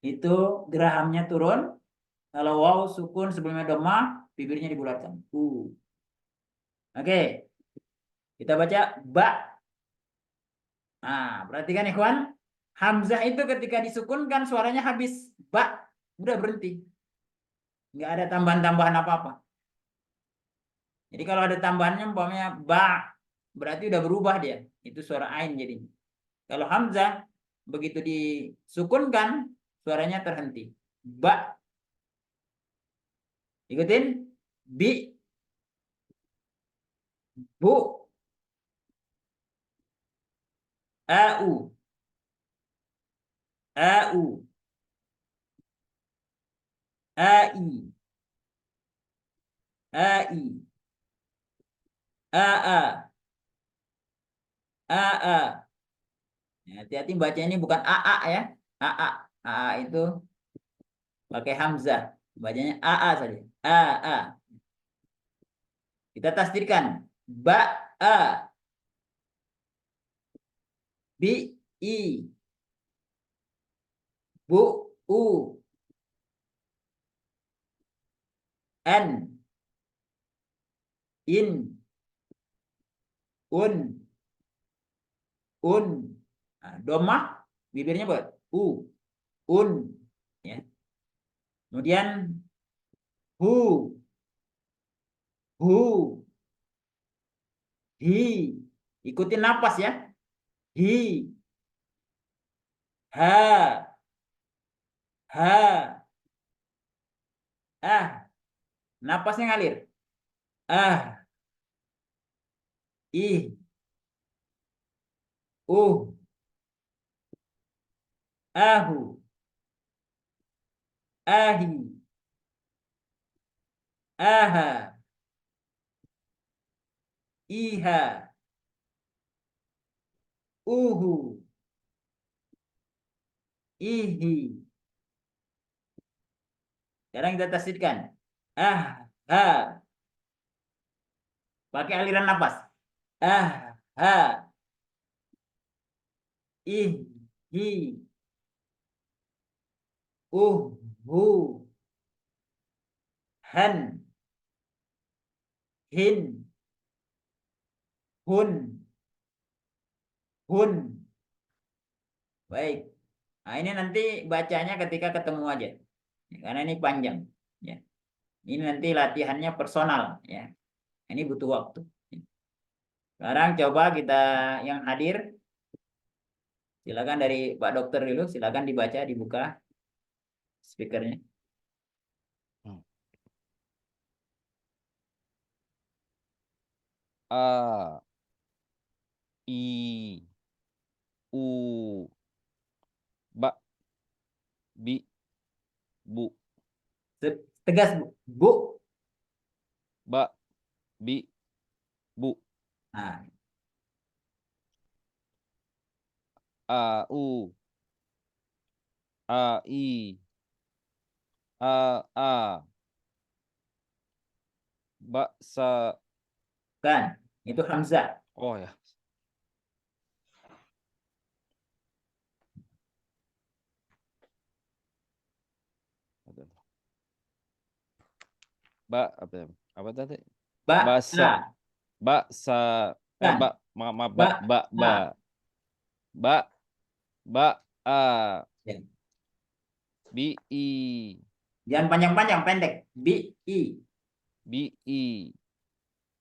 itu gerahamnya turun. Kalau waw sukun sebelumnya domah, bibirnya dibulatkan. Oke, kita baca ba. Nah, perhatikan ikhwan, hamzah itu ketika disukunkan suaranya habis. Ba, udah berhenti. Nggak ada tambahan-tambahan apa-apa. Jadi kalau ada tambahannya umpamanya ba, berarti udah berubah dia. Itu suara ain jadi. Kalau hamzah begitu disukunkan suaranya terhenti. Ba. Ikutin. Bi, bu, au, au, ai, ai, A. A. Ya, hati-hati baca ini bukan AA ya. AA. AA itu pakai hamzah. Bacanya AA saja. A. Kita tasdidkan. A. I. U. N. In. Un. Nah, domah bibirnya buat un ya. Kemudian hu hi, ikutin napas ya. Hi, ha, napasnya ngalir. I, ahu, ahi, aha, iha, uhu, ihi. Sekarang kita tasdidkan. Ha, pakai aliran napas. Ha, hi, hu, han, hin, hun. Baik. Nah, ini nanti bacanya ketika ketemu aja. Ya, karena ini panjang. Ya. Ini nanti latihannya personal. Ya. Ini butuh waktu. Sekarang coba kita yang hadir. Silakan dari Pak Dokter dulu. Silakan dibaca, dibuka speakernya. A, I, U, Ba, Bi, Bu, Tegas, Bu. Ba, Bi, Bu. Nah, A, U, A, I, A, Ba, Sa. kan. Itu Hamzah. Oh ya. Apa tadi? Bahasa. Baksa. Kan. Maaf, Ba. A. Ya. Bi, I. Jangan panjang-panjang, pendek. I. Bi, I.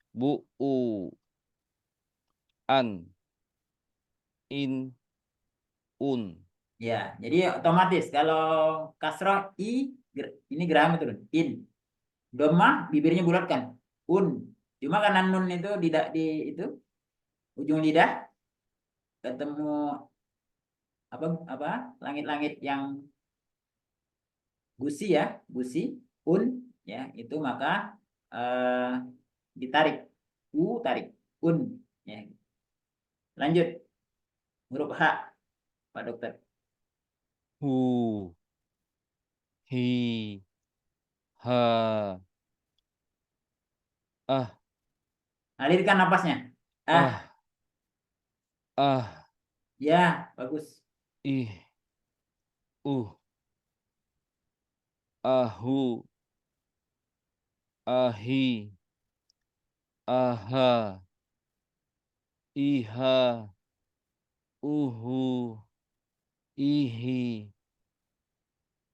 Bu, U. An. In. Un. Ya, jadi otomatis kalau kasroh I, ini geraham turun. In. Domah bibirnya bulatkan. Un. Cuma karena nun itu di itu ujung lidah ketemu apa langit-langit yang gusi ya, gusi, ya itu maka ditarik. Tarik. Ya. Lanjut. Huruf H, Pak Dokter. Hu. Hi. Ha. Ah. Alirkan napasnya. Ah. Ah. Ya, bagus. Ih. Ahu. Ahi. Aha. Iha. Uhu. Ihi.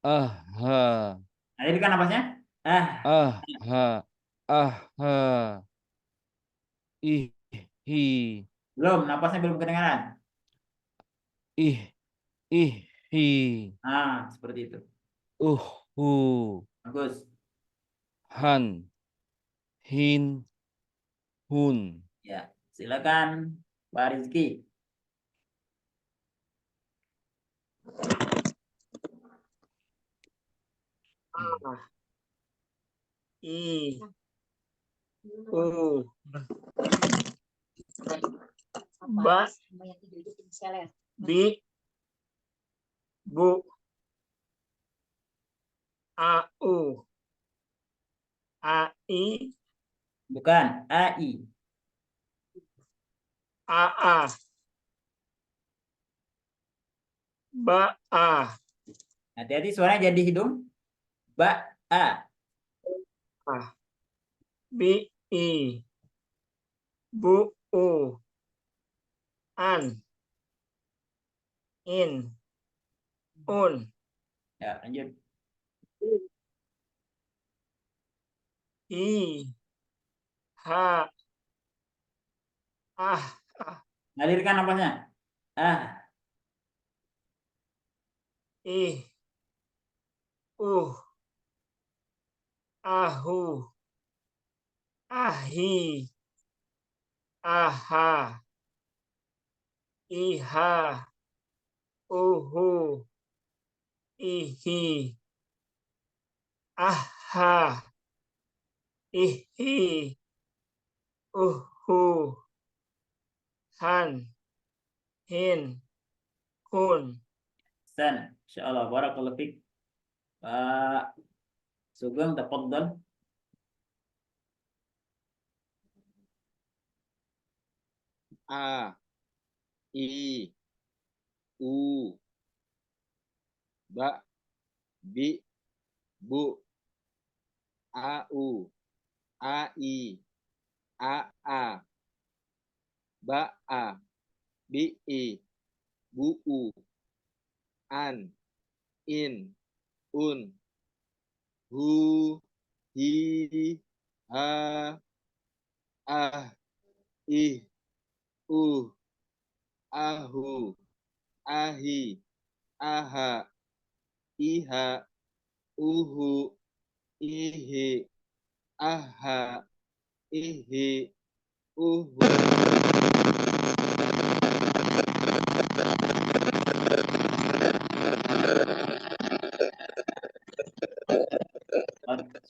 Aha. Alirkan napasnya. Aha. Aha. Ihi. Belum, napasnya belum kedengaran. Ihi. Seperti itu. Uhu. Bagus. Han. Hin. Hun. Ya, silakan Pak Rizky. I. Ba, bi, bu, au, ai, Bukan. AI. aa, ba, a, Hati-hati suaranya jadi hidung. Ba, A. bi, i, bu, u, an, in, un, Ya, lanjut. i, ha, ah, Alirkan napasnya. Ah, ih, ahu, ahi, aha, iha, uhu, ihi, aha, ihi, uhu, han, hin, kun. San. Insyaallah. Barakallahu fiik. Pak Sugeng, tafadhal. A, I, U, Ba, Bi, Bu, Au, Ai, Aa, Ba, Bi, Bu, An, In, Un, Hu, Hi, Ha, Ah, Ih, Ahu, Ahi, Aha, Iha, Uhu, Ihi, Aha, Ihi, Uhu.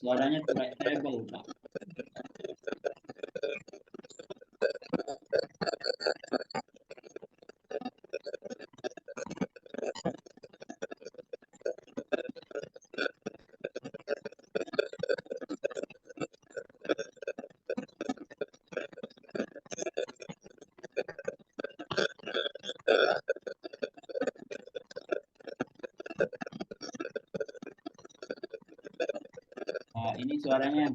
Suaranya treble, Pak. Nah, ini suaranya.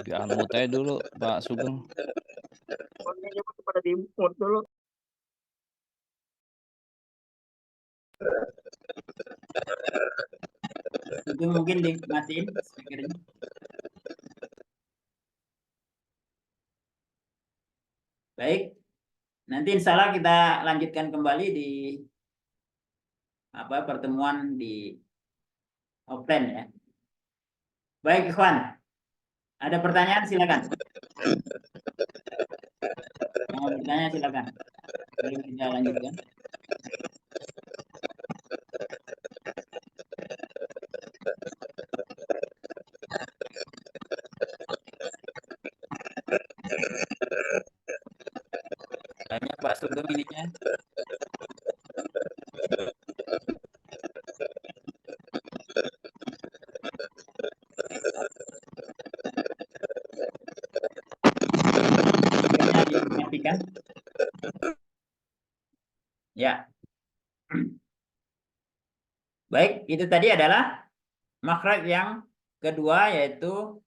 Di unmute aja dulu, Pak Sugeng. Pada di mute dulu. Itu mungkin dimatiin speakernya. Baik. Nanti insya Allah kita lanjutkan kembali di pertemuan di offline ya. Baik, Ikhwan. Ada pertanyaan silakan. Yang mau bertanya silakan. Mari kita lanjutkan. Banyak Pak Sugeng ininya. Dimatikan. Ya. Baik, itu tadi adalah makhraj yang kedua yaitu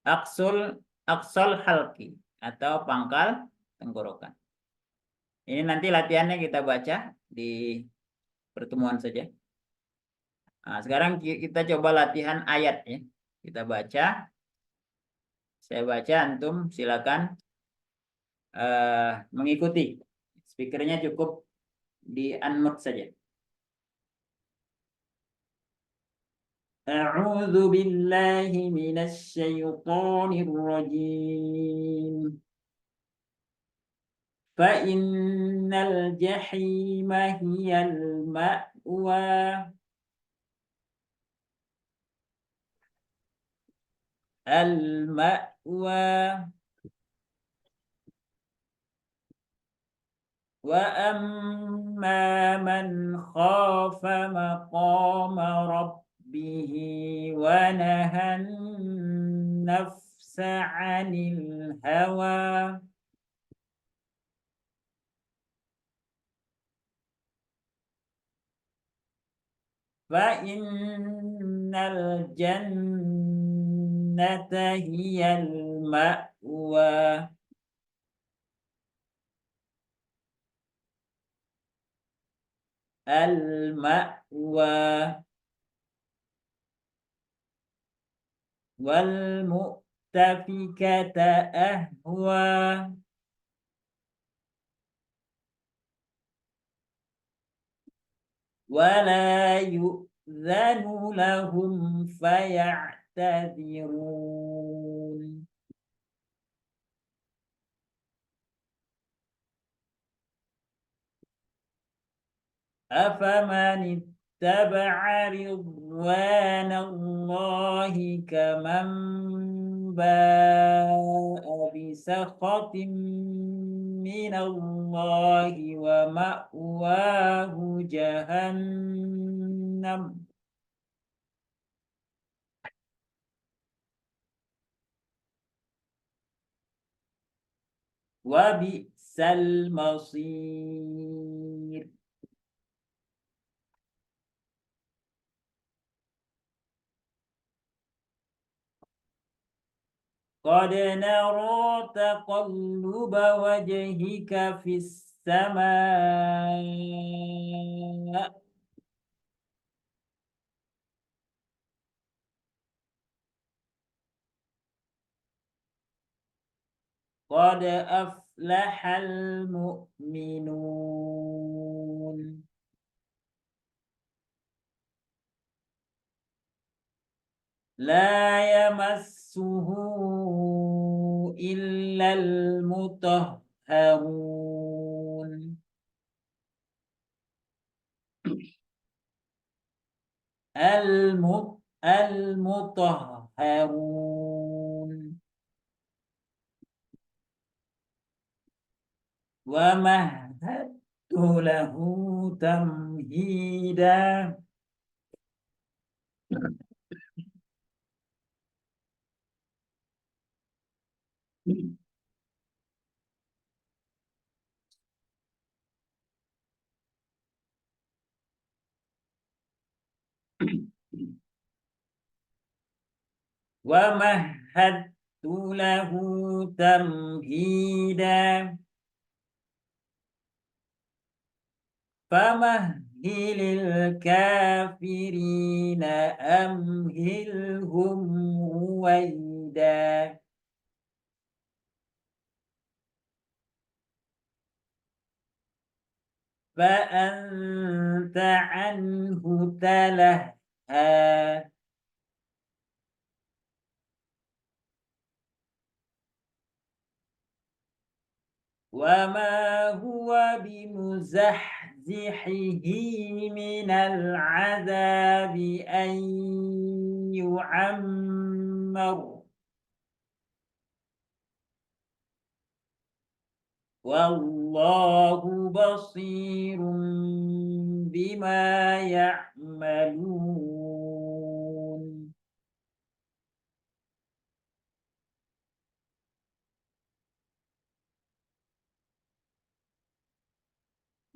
aqsul halqi atau pangkal tenggorokan. Ini nanti latihannya kita baca di pertemuan saja. Nah, sekarang kita coba latihan ayat ya. Kita baca. Saya baca, antum silakan mengikuti. Speakernya cukup di unmute saja. A'udzu billahi minasy syaithanir rajim. Fa in innal jahima hiyal ma'wa. Al-ma'wa. Wa amma man khafa maqama rabbihi wa nahan nafsa 'anil hawa. Fa innal jannata hiyal ma'wa. Al-ma'wa. Wal mu'tafikata ahwa. Wala yu'zanu lahum faya'tadhirun. أفمن اتبع رضوان الله كمن باء بسخط من الله ومأواه جهنم وبئس المصير. قد نرى تقلب وجهك في السماء قد أفلح المؤمنون. لا يمسه إلا المطهرون. المطهرون. ومهدت له تمهيدا. ومهدت له تمهيدا. فمهل الكافرين أمهلهم رويدا. فأنت عنه تلهى. وما هو بمزحزحه من العذاب أن يعمر والله بصير بما يعملون.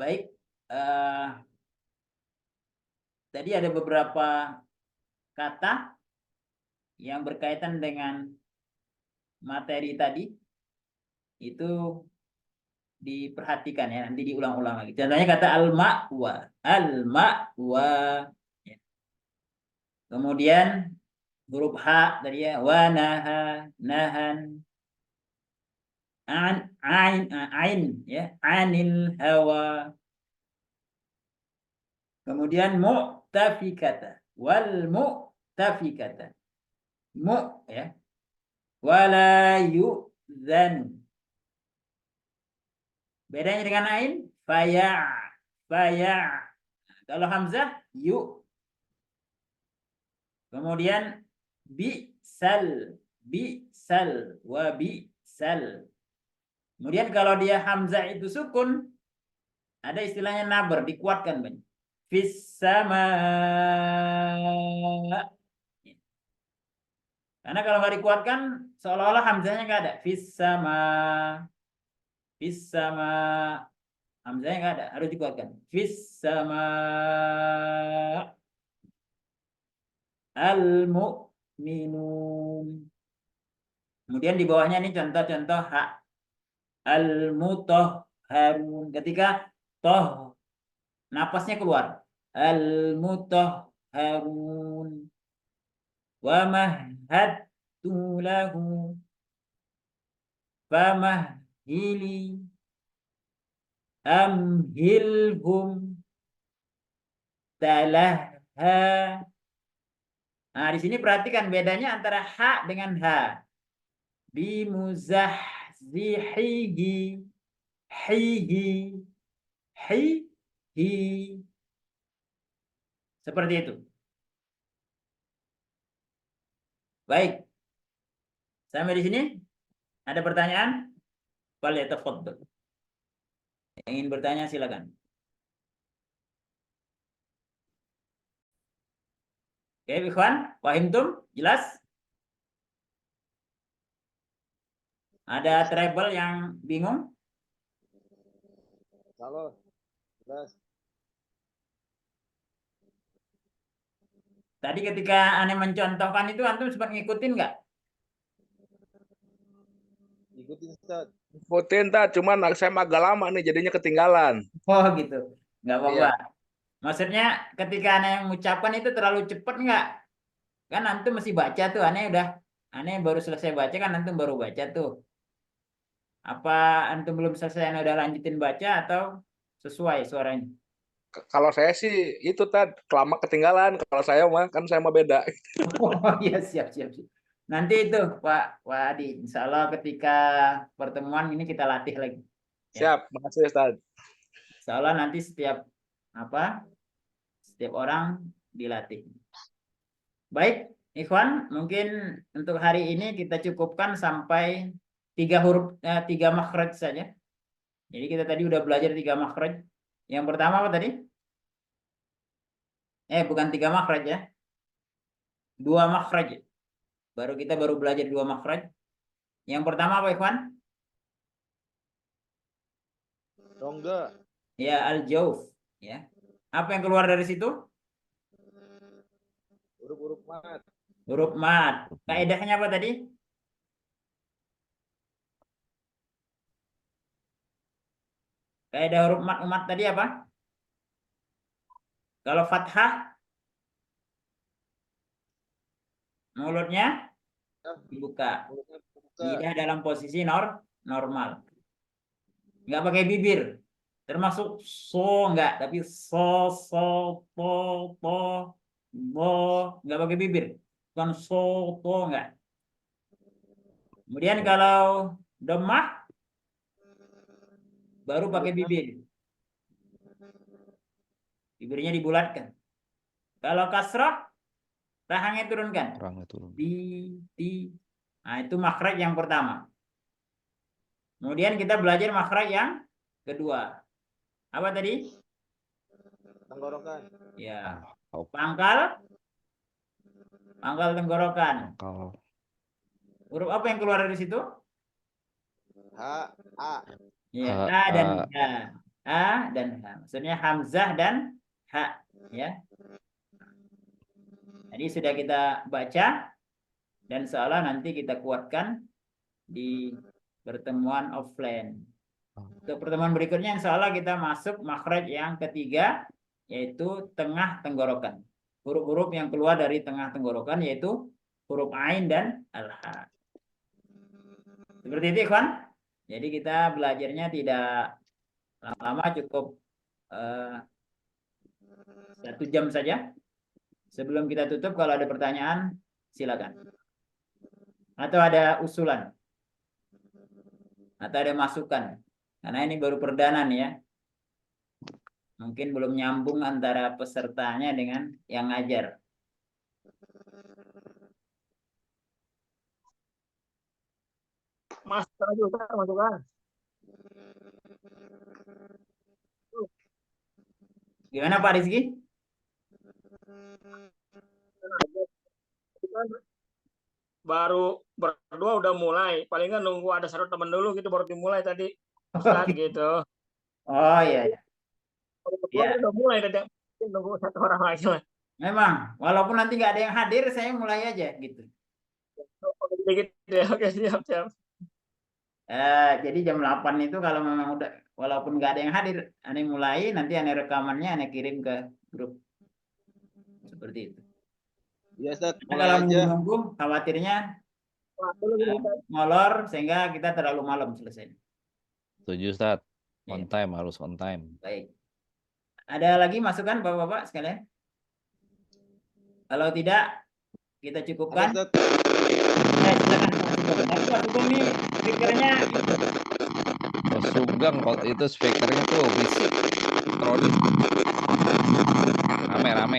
Baik, tadi ada beberapa kata yang berkaitan dengan materi tadi, itu diperhatikan ya, nanti diulang-ulang lagi. Contohnya kata al-ma'wa, al-ma'wa. Ya. Kemudian huruf ha tadi ya, wa naha, nahan, ain ya, anil hawa. Kemudian mu'tafikata, wal mu'tafikata, ya, wala yu'zan. Bedanya dengan ain, Faya. Faya. Kalau hamzah yu. Kemudian bisal. Bisal. Wa bisal. Kemudian kalau dia hamzah itu sukun, ada istilahnya naber, dikuatkan banyak. Fis sama. Karena kalau nggak dikuatkan, seolah-olah hamzahnya nggak ada. Fis sama. Fis sama. Hamzahnya nggak ada, harus dikuatkan. Fis sama. Al-mu'minun. Kemudian di bawahnya ini contoh-contoh hak. Al-mutahharun. Ketika toh napasnya keluar. Al-mutahharun. Wa mahadtu lahu. Famahili. Amhilhum. Talaha. Nah, di sini perhatikan bedanya antara ha dengan ha. Bimuzahzihihi. Hihi. Hihi. Seperti itu. Baik. Sampai di sini ada pertanyaan? Falyatafaddal. Yang ingin bertanya silakan. Oke, ikhwan, pahimtum? Jelas? Ada treble yang bingung? Halo. Jelas. Tadi ketika aneh mencontohkan itu, antum sempat ngikutin nggak? Ikutin Ustaz. Ikutin tak, cuman saya agak lama nih jadinya ketinggalan. Oh gitu, nggak apa-apa. Iya. Maksudnya ketika aneh mengucapkan itu terlalu cepat nggak? Kan antum masih baca tuh, aneh baru selesai baca kan antum baru baca tuh. Apa antum belum selesai, aneh udah lanjutin baca atau sesuai suaranya? Kalau saya sih itu tak kelama ketinggalan. Kalau saya mah kan saya mah beda. Oh iya, siap. Nanti itu Pak Adi, insya Allah ketika pertemuan ini kita latih lagi. Siap, makasih Ustaz. Insya Allah nanti setiap orang dilatih. Baik, Ikhwan, mungkin untuk hari ini kita cukupkan sampai 3 makhraj saja. Jadi kita tadi udah belajar 3 makhraj. Yang pertama apa tadi? Bukan 3 makhraj ya. 2 makhraj. Kita baru belajar 2 makhraj. Yang pertama apa, Ikhwan? Rongga. Ya, al-jauf, ya. Apa yang keluar dari situ? Huruf-huruf mat. Huruf mat. Kaedahnya apa tadi? Kaedah huruf mat tadi apa? Kalau fathah, mulutnya dibuka. Lidah dalam posisi normal. Nggak pakai bibir. Termasuk so enggak, tapi so, to, bo, enggak pakai bibir. Bukan so, to enggak. Kemudian kalau dhammah baru pakai bibir. Bibirnya dibulatkan. Kalau kasrah rahangnya turunkan. Rahangnya turun. Ti. Nah, itu makhraj yang pertama. Kemudian kita belajar makhraj yang kedua. Apa tadi? Tenggorokan. Ya. Pangkal tenggorokan. Kalau Huruf apa yang keluar dari situ? H, A. Ya, Ha, A dan A. H. A dan H. Maksudnya hamzah dan H, ya. Jadi sudah kita baca dan seolah nanti kita kuatkan di pertemuan offline. Untuk pertemuan berikutnya insya Allah kita masuk makhraj yang ketiga, yaitu tengah tenggorokan. Huruf-huruf yang keluar dari tengah tenggorokan yaitu huruf ain dan al-ha. Seperti itu, Ikhwan. Jadi kita belajarnya tidak lama, cukup 1 jam saja. Sebelum kita tutup, kalau ada pertanyaan, silakan. Atau ada usulan. Atau ada masukan. Karena ini baru perdana nih ya. Mungkin belum nyambung antara pesertanya dengan yang ngajar. Mas, juga masukan. Gimana Pak Rizky? Baru berdua udah mulai. Paling nggak nunggu ada satu teman dulu gitu baru dimulai tadi. Ustaz gitu. Oh iya, iya. Kalau berdua Iya. udah mulai tadi. Nunggu satu orang lagi lah. Memang, walaupun nanti nggak ada yang hadir, saya mulai aja gitu. Gitu ya. Oke, siap, siap. Jadi jam 8 itu kalau memang udah, walaupun nggak ada yang hadir, aneh mulai, nanti aneh rekamannya, aneh kirim ke grup. Seperti itu. Iya, Ustaz. Nah, Mulai kalau aja. nunggu-nunggu, khawatirnya molor sehingga kita terlalu malam selesai. Setuju, Ustaz. On Iya. time, harus on time. Baik. Ada lagi masukan Bapak-Bapak sekalian? Kalau tidak, kita Ada, cukupkan. Ustaz. Silakan Pak Sugeng. Tapi Pak Sugeng nih speakernya Mas Sugeng, kalau itu speakernya tuh bisik. Roni. Rame.